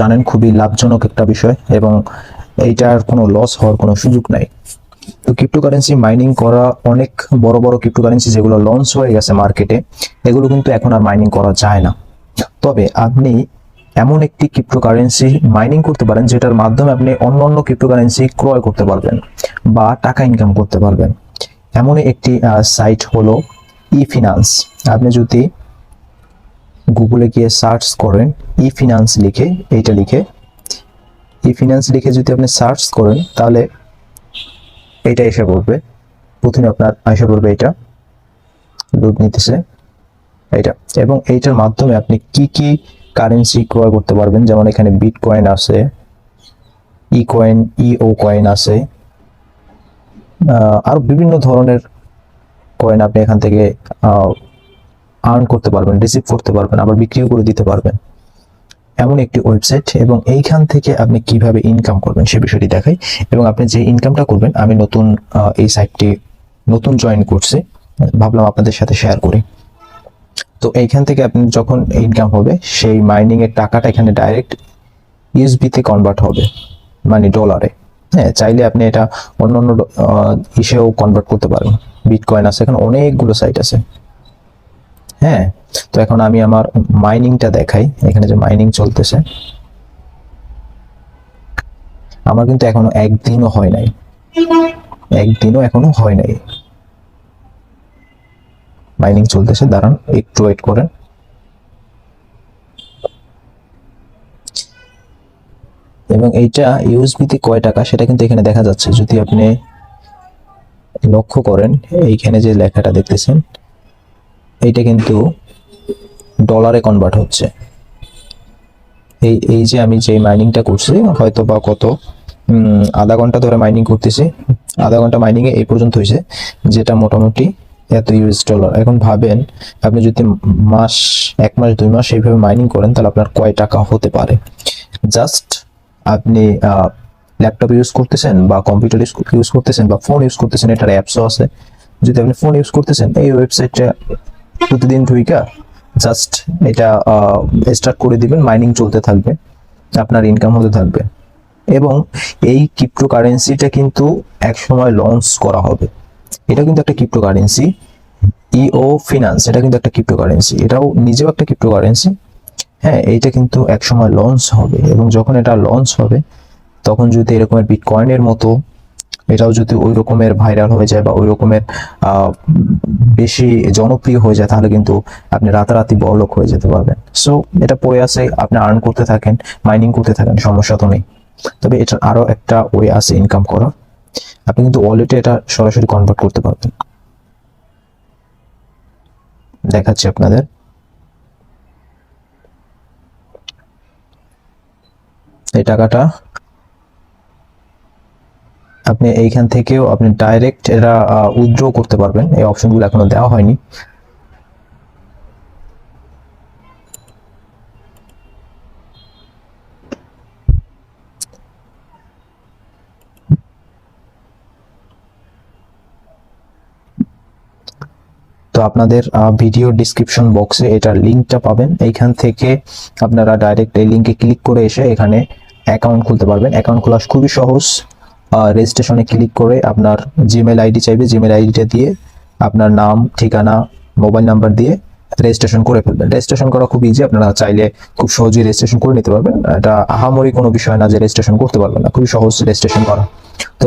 জানেন খুবই লাভজনক একটা বিষয় এবং এইটার কোনো লস হওয়ার কোনো সুযোগ নাই। তো ক্রিপ্টোকারেন্সি মাইনিং করা, অনেক বড় বড় ক্রিপ্টোকারেন্সি যেগুলো লঞ্চ হয়ে গেছে মার্কেটে, এগুলো কিন্তু এখন আর মাইনিং করা যায় না। তবে আপনি এমন একটি ক্রিপ্টোকারেন্সি মাইনিং করতে পারেন যেটার মাধ্যমে আপনি অন্য অন্য ক্রিপ্টোকারেন্সি ক্রয় করতে পারবেন বা টাকা ইনকাম করতে পারবেন। এমন একটি সাইট হলো ই.ফিনান্স। আপনি যদি গুগলে গিয়ে সার্চ করেন ই.ফিনান্স লিখে, ই.ফিনান্স লিখে যদি আপনি সার্চ করেন তাহলে এটা এসে পড়বে। প্রথমে আপনার এসে পড়বে এটা, লোড নিতেছে এটা, এবং এইটার মাধ্যমে আপনি কি কি কারেন্সি ক্রয় করতে পারবেন। যেমন এখানে বিটকয়েন আছে, ইও কয়েন আছে, আর বিভিন্ন ধরনের কয়েন আপনি এখান থেকে আর্ন করতে পারবেন, রিসিভ করতে পারবেন, আবার বিক্রিও করে দিতে পারবেন। এমন একটি ওয়েবসাইট, এবং এইখান থেকে আপনি কিভাবে ইনকাম করবেন সে বিষয়টি দেখাই। এবং আপনি যে ইনকামটা করবেন, আমি নতুন এই সাইটটি নতুন জয়েন করছি, ভাবলাম আপনাদের সাথে শেয়ার করি। তো এইখান থেকে আপনি যখন ইনকাম হবে, সেই মাইনিং এর টাকাটা এখানে ডাইরেক্ট ইউএসডি তে কনভার্ট হবে, মানে ডলারে। হ্যাঁ, চাইলে আপনি এটা অন্য অন্য হিসেবেও কনভার্ট করতে পারেন। বিটকয়েন আছে, এখানে অনেকগুলো সাইট আছে। হ্যাঁ, তো এখন আমি আমার মাইনিংটা দেখাই। এখানে যে মাইনিং চলতেছে, আমার কিন্তু এখনো একদিনও হয় নাই, এখনো হয় নাই। মাইনিং চলতেছে, দাঁড়ান একটু ওয়েট করেন। এবং এইটা ইউএসবিতে কয় টাকা সেটা কিন্তু এখানে দেখা যাচ্ছে। যদি আপনি লক্ষ্য করেন, এইখানে যে লেখাটা দেখতেছেন, এইটা কিন্তু ডলারে কনভার্ট হচ্ছে। এই যে আমি যে মাইনিংটা করছি, হয়তো বা কত আধা ঘন্টা ধরে মাইনিং করতেছি, আধা ঘন্টা মাইনিং এ এই পর্যন্ত হয়েছে, যেটা মোটামুটি এত ইউএস ডলার। এখন ভাবেন, আপনি যদি এক মাস 2 মাস এইভাবে মাইনিং করেন, তাহলে আপনার কয় টাকা হতে পারে। জাস্ট আপনি ল্যাপটপ ইউজ করতেছেন বা কম্পিউটার ইউজ করতেছেন বা ফোন ইউজ করতেছেন, এটার অ্যাপসও আছে। যদি আপনি ফোন ইউজ করতেছেন, এই ওয়েবসাইটটা প্রতিদিন ঢুইকা জাস্ট এটা স্টার্ট করে দিবেন, মাইনিং চলতে থাকবে, আপনার ইনকাম হতে থাকবে। এবং এই ক্রিপ্টোকারেন্সিটা কিন্তু এক সময় লঞ্চ করা হবে। এটা কিন্তু একটা ক্রিপ্টোকারেন্সি, ও.Finance, এটা কিন্তু একটা ক্রিপ্টোকারেন্সি, এটাও নিজেও একটা ক্রিপ্টোকারেন্সি। হ্যাঁ, এইটা কিন্তু এক সময় লঞ্চ হবে, এবং যখন এটা লঞ্চ হবে, তখন যদি এরকমের বিটকয়েনের মতো এটাও যদি ওই রকমের ভাইরাল হয়ে যায় বা ওই রকমের বেশি জনপ্রিয় হয়ে যায়, তাহলে কিন্তু আপনি রাতারাতি বড়লোক হয়ে যেতে পারবেন। সো এটা পড়ে আছে, আপনি আর্ন করতে থাকেন, মাইনিং করতে থাকেন, সমস্যা তো নেই। তবে এটার আরো একটা ওয়ে আছে ইনকাম করার। আপনি কিন্তু ওয়ালেটে এটা সরাসরি কনভার্ট করতে পারবেন। দেখাচ্ছি আপনাদের। এই টাকাটা আপনি এইখান থেকেও আপনি ডাইরেক্ট এটা উইথড্র করতে পারবেন। এই অপশনগুলো এখনো দেওয়া হয়নি। তো আপনাদের ভিডিও ডিসক্রিপশন বক্সে এটার লিঙ্কটা পাবেন। এইখান থেকে আপনারা ডাইরেক্ট এই লিঙ্কে ক্লিক করে এসে এখানে অ্যাকাউন্ট খুলতে পারবেন। অ্যাকাউন্ট খোলা খুবই সহজ। রেজিস্ট্রেশনে ক্লিক করে আপনার জিমেল আইডি চাইবে, জিমেল আইডিটা দিয়ে আপনার নাম, ঠিকানা, মোবাইল নাম্বার দিয়ে রেজিস্ট্রেশন করে ফেলবেন। রেজিস্ট্রেশন করা খুব ইজি, আপনারা চাইলে খুব সহজেই রেজিস্ট্রেশন করে নিতে পারবেন। এটা আহামরি কোনো বিষয় না যে রেজিস্ট্রেশন করতে পারবেন না, খুবই সহজ রেজিস্ট্রেশন করা। তো